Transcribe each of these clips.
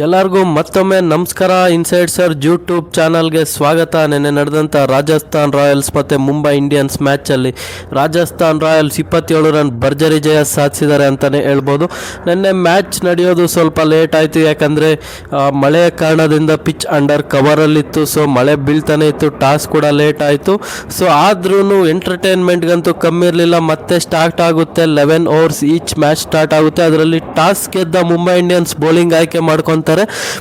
ಎಲ್ಲರಿಗೂ ಮತ್ತೊಮ್ಮೆ ನಮಸ್ಕಾರ. ಇನ್ಸೈಡ್ ಸರ್ ಯೂಟ್ಯೂಬ್ ಚಾನಲ್ಗೆ ಸ್ವಾಗತ. ನಿನ್ನೆ ನಡೆದಂಥ ರಾಜಸ್ಥಾನ್ ರಾಯಲ್ಸ್ ಮತ್ತು ಮುಂಬೈ ಇಂಡಿಯನ್ಸ್ ಮ್ಯಾಚಲ್ಲಿ ರಾಜಸ್ಥಾನ್ ರಾಯಲ್ಸ್ 27 ರನ್ ಭರ್ಜರಿ ಜಯ ಸಾಧಿಸಿದ್ದಾರೆ ಅಂತಲೇ ಹೇಳ್ಬೋದು. ನಿನ್ನೆ ಮ್ಯಾಚ್ ನಡೆಯೋದು ಸ್ವಲ್ಪ ಲೇಟ್ ಆಯಿತು, ಯಾಕಂದರೆ ಮಳೆಯ ಕಾರಣದಿಂದ ಪಿಚ್ ಅಂಡರ್ ಕವರಲ್ಲಿತ್ತು. ಸೊ ಮಳೆ ಬೀಳ್ತಾನೆ ಇತ್ತು, ಟಾಸ್ ಕೂಡ ಲೇಟ್ ಆಯಿತು. ಸೊ ಆದ್ರೂ ಎಂಟರ್ಟೈನ್ಮೆಂಟ್ಗಂತೂ ಕಮ್ಮಿ ಇರಲಿಲ್ಲ. ಮತ್ತೆ ಸ್ಟಾರ್ಟ್ ಆಗುತ್ತೆ 11 ಓವರ್ಸ್ ಈಚ್ ಮ್ಯಾಚ್ ಸ್ಟಾರ್ಟ್ ಆಗುತ್ತೆ. ಅದರಲ್ಲಿ ಟಾಸ್ ಗೆದ್ದ ಮುಂಬೈ ಇಂಡಿಯನ್ಸ್ ಬೌಲಿಂಗ್ ಆಯ್ಕೆ ಮಾಡ್ಕೊತಾರೆ.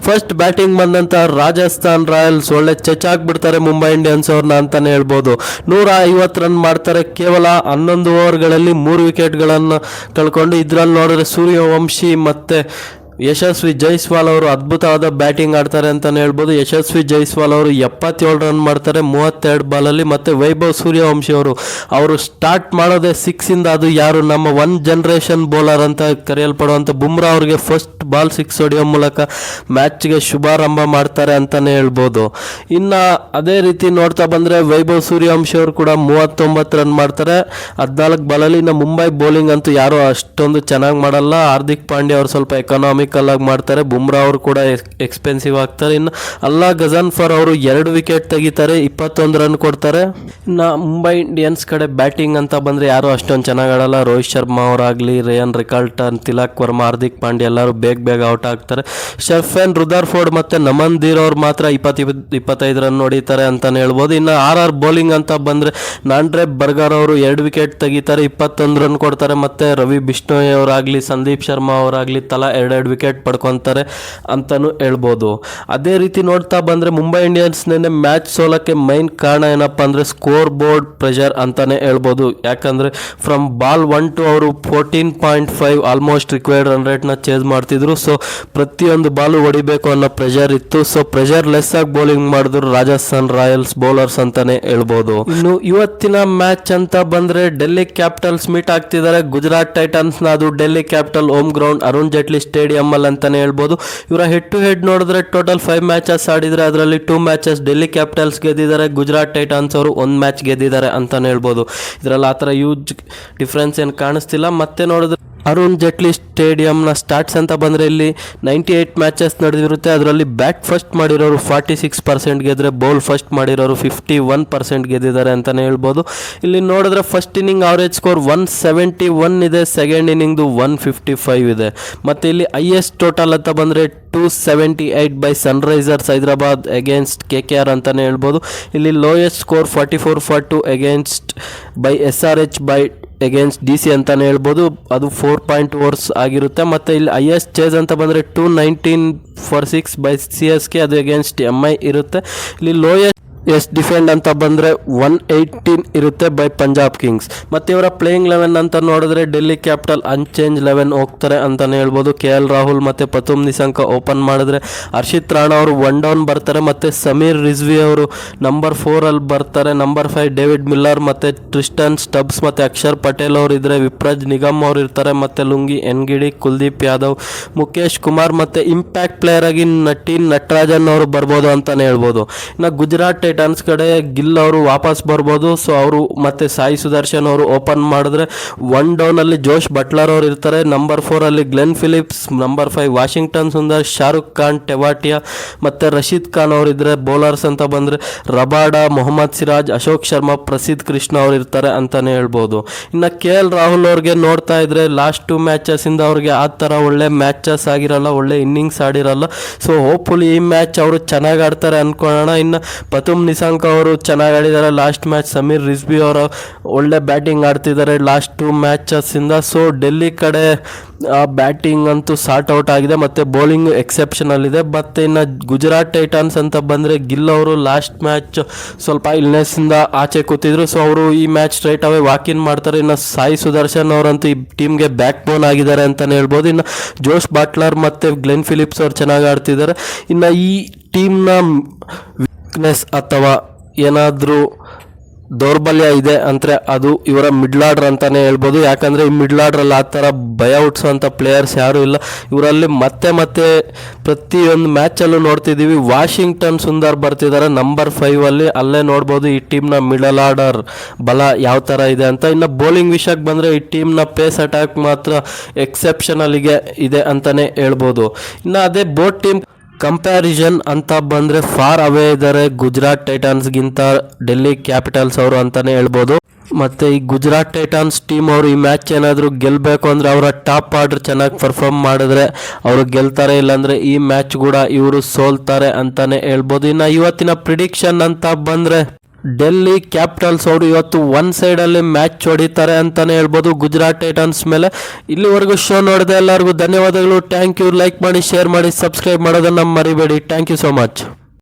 ಫಸ್ಟ್ ಬ್ಯಾಟಿಂಗ್ ಬಂದಂತ ರಾಜಸ್ಥಾನ್ ರಾಯಲ್ಸ್ ಒಳ್ಳೆ ಚೆಚ್ಚಾಕ್ಬಿಡ್ತಾರೆ ಮುಂಬೈ ಇಂಡಿಯನ್ಸ್ ಅವ್ರನ್ನ ಅಂತಾನೆ ಹೇಳ್ಬೋದು. 150 ರನ್ ಮಾಡ್ತಾರೆ ಕೇವಲ 11 ಓವರ್ಗಳಲ್ಲಿ 3 ವಿಕೆಟ್ಗಳನ್ನು ಕಳ್ಕೊಂಡು. ಇದ್ರಲ್ಲಿ ನೋಡಿದ್ರೆ ಸೂರ್ಯವಂಶಿ ಮತ್ತೆ ಯಶಸ್ವಿ ಜೈಸ್ವಾಲ್ ಅವರು ಅದ್ಭುತವಾದ ಬ್ಯಾಟಿಂಗ್ ಆಡ್ತಾರೆ ಅಂತಲೇ ಹೇಳ್ಬೋದು. ಯಶಸ್ವಿ ಜೈಸ್ವಾಲ್ ಅವರು 77 ರನ್ ಮಾಡ್ತಾರೆ 32 ಬಾಲಲ್ಲಿ. ಮತ್ತು ವೈಭವ್ ಸೂರ್ಯವಂಶಿ ಅವರು ಸ್ಟಾರ್ಟ್ ಮಾಡೋದೇ 6 ಅದು ಯಾರು ನಮ್ಮ ಒನ್ ಜನರೇಷನ್ ಬೌಲರ್ ಅಂತ ಕರೆಯಲ್ಪಡುವಂಥ ಬುಮ್ರಾ ಅವ್ರಿಗೆ ಫಸ್ಟ್ ಬಾಲ್ 6 ಹೊಡೆಯೋ ಮೂಲಕ ಮ್ಯಾಚ್ಗೆ ಶುಭಾರಂಭ ಮಾಡ್ತಾರೆ ಅಂತಲೇ ಹೇಳ್ಬೋದು. ಇನ್ನು ಅದೇ ರೀತಿ ನೋಡ್ತಾ ಬಂದರೆ ವೈಭವ್ ಸೂರ್ಯವಂಶಿ ಅವರು ಕೂಡ 39 ರನ್ ಮಾಡ್ತಾರೆ 14 ಬಾಲಲ್ಲಿ. ಇನ್ನು ಮುಂಬೈ ಬೌಲಿಂಗ್ ಅಂತೂ ಯಾರು ಅಷ್ಟೊಂದು ಚೆನ್ನಾಗಿ ಮಾಡಲ್ಲ. ಹಾರ್ದಿಕ್ ಪಾಂಡ್ಯ ಅವರು ಸ್ವಲ್ಪ ಎಕನಾಮಿಕಲ್ ಆಗಿ ಮಾಡ್ತಾರೆ. ಬುಮ್ರಾ ಅವರು ಕೂಡ ಎಕ್ಸ್ಪೆನ್ಸಿವ್ ಆಗ್ತಾರೆ. ಇನ್ನು ಅಲ್ಲಾ ಗಜನ್ಫರ್ ಅವರು 2 ವಿಕೆಟ್ ತೆಗಿತಾರೆ 21 ರನ್ ಕೊಡ್ತಾರೆ. ಇನ್ನು ಮುಂಬೈ ಇಂಡಿಯನ್ಸ್ ಕಡೆ ಬ್ಯಾಟಿಂಗ್ ಅಂತ ಬಂದರೆ ಯಾರು ಅಷ್ಟೊಂದು ಚೆನ್ನಾಗಿ ಆಡಲ್ಲ. ರೋಹಿತ್ ಶರ್ಮಾ ಅವರಾಗಲಿ, ರೇಯನ್ ರಿಕಾಲ್ಟನ್, ತಿಲಕ್ ವರ್ಮಾ, ಹಾರ್ದಿಕ್ ಪಾಂಡ್ಯ ಎಲ್ಲರೂ ಬೇಗ ಔಟ್ ಆಗ್ತಾರೆ. ಶರ್ಫೆನ್ ರುದರ್ಫೋರ್ಡ್ ಮತ್ತು ನಮನ್ ಧೀರ್ ಅವ್ರು ಮಾತ್ರ 20-25 ರನ್ ಹೊಡಿತಾರೆ ಅಂತಲೇ ಹೇಳ್ಬೋದು. ಇನ್ನು ಆರ್ ಬೌಲಿಂಗ್ ಅಂತ ಬಂದರೆ ನಾಂಡ್ರೆ ಬರ್ಗರ್ ಅವರು 2 ವಿಕೆಟ್ ತೆಗಿತಾರೆ 21 ರನ್ ಕೊಡ್ತಾರೆ. ಮತ್ತು ರವಿ ಬಿಷ್ಣೋಯ್ ಅವರಾಗಲಿ, ಸಂದೀಪ್ ಶರ್ಮಾ ಅವರಾಗಲಿ ತಲಾ 2 ವಿಕೆಟ್ ಪಡ್ಕೊತಾರೆ ಅಂತಲೂ ಹೇಳ್ಬೋದು. ಅದೇ ರೀತಿ ನೋಡ್ತಾ ಬಂದರೆ ಮುಂಬೈ ಇಂಡಿಯನ್ಸ್ ನಿನ್ನೆ ಮ್ಯಾಚ್ ಸೋಲಕ್ಕೆ ಮೈನ್ ಕಾರಣ ಏನಪ್ಪ ಅಂದರೆ ಸ್ಕೋರ್ ಬೋರ್ಡ್ ಪ್ರೆಷರ್ ಅಂತಲೇ ಹೇಳ್ಬೋದು. ಯಾಕಂದರೆ ಫ್ರಮ್ ಬಾಲ್ 1 to ಅವರು 14.5 ಆಲ್ಮೋಸ್ಟ್ ರಿಕ್ವೈರ್ಡ್ ರನ್ ರೇಟ್ನ ಚೇಸ್ ಮಾಡ್ತಿದ್ರು. ಸೊ ಪ್ರತಿಯೊಂದು ಬಾಲು ಹೊಡಿಬೇಕು ಅನ್ನೋ ಪ್ರೆಷರ್ ಇತ್ತು. ಸೊ ಪ್ರೆಷರ್ ಲೆಸ್ ಆಗಿ ಬೌಲಿಂಗ್ ಮಾಡಿದ್ರು ರಾಜಸ್ಥಾನ್ ರಾಯಲ್ಸ್ ಬೌಲರ್ಸ್ ಅಂತಲೇ ಹೇಳ್ಬೋದು. ಇನ್ನು ಇವತ್ತಿನ ಮ್ಯಾಚ್ ಅಂತ ಬಂದರೆ ಡೆಲ್ಲಿ ಕ್ಯಾಪಿಟಲ್ಸ್ ಮೀಟ್ ಆಗ್ತಿದ್ದಾರೆ ಗುಜರಾತ್ ಟೈಟನ್ಸ್ನ. ಅದು Delhi capital home ground Arun Jaitley stadium ಅಲ್ಲಿ ಅಂತಾನೆ ಹೇಳ್ಬೋದು. ಇವರ ಹೆಡ್ ಟು ಹೆಡ್ ನೋಡಿದ್ರೆ ಟೋಟಲ್ 5 ಮ್ಯಾಚಸ್ ಆಡಿದ್ರೆ ಅದರಲ್ಲಿ 2 ಮ್ಯಾಚಸ್ ಡೆಲ್ಲಿ ಕ್ಯಾಪಿಟಲ್ಸ್ ಗೆದ್ದಿದ್ದಾರೆ. ಗುಜರಾತ್ ಟೈಟನ್ಸ್ ಅವರು 1 ಮ್ಯಾಚ್ ಗೆದ್ದಿದ್ದಾರೆ ಅಂತಾನೆ ಹೇಳ್ಬೋದು. ಇದರಲ್ಲಿ ಆ ಥರ ಯೂಜ್ ಡಿಫ್ರೆನ್ಸ್ ಏನು ಕಾಣಿಸ್ತಿಲ್ಲ. ಮತ್ತೆ ನೋಡಿದ್ರೆ ಅರುಣ್ ಜೇಟ್ಲಿ ಸ್ಟೇಡಿಯಂನ ಸ್ಟಾಟ್ಸ್ ಅಂತ ಬಂದರೆ ಇಲ್ಲಿ 98 ಮ್ಯಾಚಸ್ ನಡೆದಿರುತ್ತೆ. ಅದರಲ್ಲಿ ಬ್ಯಾಟ್ ಫಸ್ಟ್ ಮಾಡಿರೋರು 46% ಗೆದ್ದರೆ ಬೌಲ್ ಫಸ್ಟ್ ಮಾಡಿರೋರು 51% ಗೆದ್ದಿದ್ದಾರೆ ಅಂತಲೇ ಹೇಳ್ಬೋದು. ಇಲ್ಲಿ ನೋಡಿದ್ರೆ ಫಸ್ಟ್ ಇನ್ನಿಂಗ್ ಅವರೇಜ್ ಸ್ಕೋರ್ 171 ಇದೆ, ಸೆಕೆಂಡ್ ಇನ್ನಿಂಗ್ದು 155 ಇದೆ. ಮತ್ತು ಇಲ್ಲಿ ಹೈಯೆಸ್ಟ್ ಟೋಟಲ್ ಅಂತ ಬಂದರೆ 278 by Sunrisers Hyderabad against KKR ಅಂತಲೇ ಹೇಳ್ಬೋದು. ಇಲ್ಲಿ lowest score 44-2 against by SRH by against DC ಅಂತಲೇ ಹೇಳ್ಬೋದು. ಅದು 4 ಓವರ್ಸ್ ಆಗಿರುತ್ತೆ. ಮತ್ತು ಇಲ್ಲಿ ಹೈಯೆಸ್ಟ್ ಚೇಸ್ ಅಂತ ಬಂದರೆ 219 ಫಾರ್ 6 ಬೈ CSK, ಅದು ಅಗೇನ್ಸ್ಟ್ MI ಇರುತ್ತೆ. ಇಲ್ಲಿ ಲೋಯೆಸ್ಟ್ ಡಿಫೆಂಡ್ ಅಂತ ಬಂದರೆ 118 ಇರುತ್ತೆ ಬೈ ಪಂಜಾಬ್ ಕಿಂಗ್ಸ್. ಮತ್ತು ಇವರ ಪ್ಲೇಯಿಂಗ್ 11 ಅಂತ ನೋಡಿದ್ರೆ ಡೆಲ್ಲಿ ಕ್ಯಾಪಿಟಲ್ ಅನ್ಚೇಂಜ್ 11 ಹೋಗ್ತಾರೆ ಅಂತಲೇ ಹೇಳ್ಬೋದು. KL ರಾಹುಲ್ ಮತ್ತು ಪತುಮ್ ನಿಸಂಕ ಓಪನ್ ಮಾಡಿದ್ರೆ ಹರ್ಷಿತ್ ರಾಣಾ ಅವರು 1 ಡೌನ್ ಬರ್ತಾರೆ. ಮತ್ತು ಸಮೀರ್ ರಿಜ್ವಿ ಅವರು ನಂಬರ್ 4 ಅಲ್ಲಿ ಬರ್ತಾರೆ. ನಂಬರ್ 5 ಡೇವಿಡ್ ಮಿಲ್ಲರ್ ಮತ್ತು ಟ್ರಿಸ್ಟನ್ ಸ್ಟಬ್ಸ್ ಮತ್ತು ಅಕ್ಷರ್ ಪಟೇಲ್ ಅವರು ಇದ್ದರೆ. ವಿಪ್ರಜ್ ನಿಗಮ್ ಅವರು ಇರ್ತಾರೆ. ಮತ್ತು ಲುಂಗಿ ಎನ್ಗಿಡಿ, ಕುಲ್ದೀಪ್ ಯಾದವ್, ಮುಖೇಶ್ ಕುಮಾರ್ ಮತ್ತು ಇಂಪ್ಯಾಕ್ಟ್ ಪ್ಲೇಯರ್ ಆಗಿ ನಟರಾಜನ್ ಅವರು ಬರ್ಬೋದು ಅಂತಲೇ ಹೇಳ್ಬೋದು. ಇನ್ನು ಗುಜರಾತ್ ಟೈಟನ್ಸ್ ಕಡೆ ಗಿಲ್ ಅವರು ವಾಪಸ್ ಬರ್ಬೋದು. ಸೊ ಅವರು ಮತ್ತೆ ಸಾಯಿ ಸುದರ್ಶನ್ ಅವರು ಓಪನ್ ಮಾಡಿದ್ರೆ 1 ಡೌನ್ ಅಲ್ಲಿ ಜೋಶ್ ಬಟ್ಲರ್ ಅವರು ಇರ್ತಾರೆ. ನಂಬರ್ 4 ಅಲ್ಲಿ Glenn Phillips, number 5 Washington Sundar, Shahrukh Khan, Tewatia ಮತ್ತು ರಶೀದ್ ಖಾನ್ ಅವರು ಇದ್ರೆ. ಬೌಲರ್ಸ್ ಅಂತ ಬಂದರೆ ರಬಾಡಾ, ಮೊಹಮ್ಮದ್ ಸಿರಾಜ್, ಅಶೋಕ್ ಶರ್ಮಾ, ಪ್ರಸಿದ್ಧ ಕೃಷ್ಣ ಅವರು ಇರ್ತಾರೆ ಅಂತಲೇ ಹೇಳ್ಬೋದು. ಇನ್ನು KL ರಾಹುಲ್ ಅವ್ರಿಗೆ ನೋಡ್ತಾ ಇದ್ರೆ ಲಾಸ್ಟ್ 2 ಮ್ಯಾಚಸ್ ಇಂದ ಅವ್ರಿಗೆ ಆ ಥರ ಒಳ್ಳೆ ಮ್ಯಾಚಸ್ ಆಗಿರಲ್ಲ, ಒಳ್ಳೆ ಇನ್ನಿಂಗ್ಸ್ ಆಡಿರಲ್ಲ. ಸೊ ಹೋಪ್ಫುಲಿ ಈ ಮ್ಯಾಚ್ ಅವರು ಚೆನ್ನಾಗಿ ಆಡ್ತಾರೆ ಅಂದ್ಕೊಳ್ಳೋಣ. ಇನ್ನು ಪತುಮ್ ನಿಸಂಕ ಅವರು ಚೆನ್ನಾಗಿ ಆಡಿದ್ದಾರೆ ಲಾಸ್ಟ್ ಮ್ಯಾಚ್. ಸಮೀರ್ ರಿಜ್ವಿ ಅವರು ಒಳ್ಳೆ ಬ್ಯಾಟಿಂಗ್ ಆಡ್ತಿದ್ದಾರೆ ಲಾಸ್ಟ್ 2 ಮ್ಯಾಚಸ್ಸಿಂದ. ಸೊ ಡೆಲ್ಲಿ ಕಡೆ ಬ್ಯಾಟಿಂಗ್ ಅಂತೂ ಸಾರ್ಟ್ ಔಟ್ ಆಗಿದೆ ಮತ್ತು ಬೌಲಿಂಗ್ ಎಕ್ಸೆಪ್ಷನಲ್ ಇದೆ. ಮತ್ತು ಇನ್ನು ಗುಜರಾತ್ ಟೈಟನ್ಸ್ ಅಂತ ಬಂದರೆ ಗಿಲ್ ಅವರು ಲಾಸ್ಟ್ ಮ್ಯಾಚ್ ಸ್ವಲ್ಪ ಇಲ್ನೆಸ್ಸಿಂದ ಆಚೆ ಕೂತಿದ್ರು. ಸೊ ಅವರು ಈ ಮ್ಯಾಚ್ ಸ್ಟ್ರೈಟ್ ಅವೇ ವಾಕಿನ್ ಮಾಡ್ತಾರೆ. ಇನ್ನು ಸಾಯಿ ಸುದರ್ಶನ್ ಅವರಂತೂ ಈ ಟೀಮ್ಗೆ ಬ್ಯಾಕ್ ಬೋನ್ ಆಗಿದ್ದಾರೆ ಅಂತಲೇ ಹೇಳ್ಬೋದು. ಇನ್ನು ಜೋಶ್ ಬಾಟ್ಲರ್ ಮತ್ತು ಗ್ಲೆನ್ ಫಿಲಿಪ್ಸ್ ಅವರು ಚೆನ್ನಾಗಿ ಆಡ್ತಿದ್ದಾರೆ. ಇನ್ನು ಈ ಟೀಮ್ನ ವೀಕ್ನೆಸ್ ಅಥವಾ ಏನಾದರೂ ದೌರ್ಬಲ್ಯ ಇದೆ ಅಂದರೆ ಅದು ಇವರ ಮಿಡ್ಲ್ ಆರ್ಡರ್ ಅಂತಲೇ ಹೇಳ್ಬೋದು. ಯಾಕಂದರೆ ಈ ಮಿಡ್ಲ್ ಆರ್ಡ್ರಲ್ಲಿ ಆ ಥರ ಭಯ ಹುಟ್ಟಿಸೋಂಥ ಪ್ಲೇಯರ್ಸ್ ಯಾರೂ ಇಲ್ಲ. ಇವರಲ್ಲಿ ಮತ್ತೆ ಪ್ರತಿಯೊಂದು ಮ್ಯಾಚಲ್ಲೂ ನೋಡ್ತಿದ್ದೀವಿ. ವಾಷಿಂಗ್ಟನ್ ಸುಂದರ್ ಬರ್ತಿದ್ದಾರೆ ನಂಬರ್ 5 ಅಲ್ಲೇ ನೋಡ್ಬೋದು ಈ ಟೀಮ್ನ ಮಿಡಲ್ ಆರ್ಡರ್ ಬಲ ಯಾವ ಥರ ಇದೆ ಅಂತ. ಇನ್ನು ಬೌಲಿಂಗ್ ವಿಷಯಕ್ಕೆ ಬಂದರೆ ಈ ಟೀಮ್ನ ಪೇಸ್ ಅಟ್ಯಾಕ್ ಮಾತ್ರ ಎಕ್ಸೆಪ್ಷನಲ್ಗೆ ಇದೆ ಅಂತಲೇ ಹೇಳ್ಬೋದು. ಇನ್ನು ಅದೇ ಬೋಟ್ ಟೀಮ್ ಕಂಪ್ಯಾರಿಸನ್ ಅಂತ ಬಂದರೆ ಫಾರ್ ಅವೇ ಇದ್ದಾರೆ ಗುಜರಾತ್ ಟೈಟನ್ಸ್ಗಿಂತ ಡೆಲ್ಲಿ ಕ್ಯಾಪಿಟಲ್ಸ್ ಅವರು ಅಂತಲೇ ಹೇಳ್ಬೋದು. ಮತ್ತು ಈ ಗುಜರಾತ್ ಟೈಟನ್ಸ್ ಟೀಮ್ ಅವರು ಈ ಮ್ಯಾಚ್ ಏನಾದರೂ ಗೆಲ್ಲಬೇಕು ಅಂದರೆ ಅವರ ಟಾಪ್ ಆರ್ಡರ್ ಚೆನ್ನಾಗಿ ಪರ್ಫಾರ್ಮ್ ಮಾಡಿದ್ರೆ ಅವರು ಗೆಲ್ತಾರೆ, ಇಲ್ಲಾಂದರೆ ಈ ಮ್ಯಾಚ್ ಕೂಡ ಇವರು ಸೋಲ್ತಾರೆ ಅಂತಲೇ ಹೇಳ್ಬೋದು. ಇನ್ನು ಇವತ್ತಿನ ಪ್ರಿಡಿಕ್ಷನ್ ಅಂತ ಬಂದರೆ ಡೆಲ್ಲಿ ಕ್ಯಾಪಿಟಲ್ಸ್ ಅವರು ಇವತ್ತು ಒನ್ ಸೈಡಲ್ಲಿ ಮ್ಯಾಚ್ ಹೊಡಿತಾರೆ ಅಂತಲೇ ಹೇಳ್ಬೋದು ಗುಜರಾತ್ ಟೈಟನ್ಸ್ ಮೇಲೆ. ಇಲ್ಲಿವರೆಗೂ ಶೋ ನೋಡಿದೆ ಎಲ್ಲರಿಗೂ ಧನ್ಯವಾದಗಳು. Thank you. ಲೈಕ್ ಮಾಡಿ, ಶೇರ್ ಮಾಡಿ, ಸಬ್ಸ್ಕ್ರೈಬ್ ಮಾಡೋದನ್ನು ಮರಿಬೇಡಿ. Thank you so much.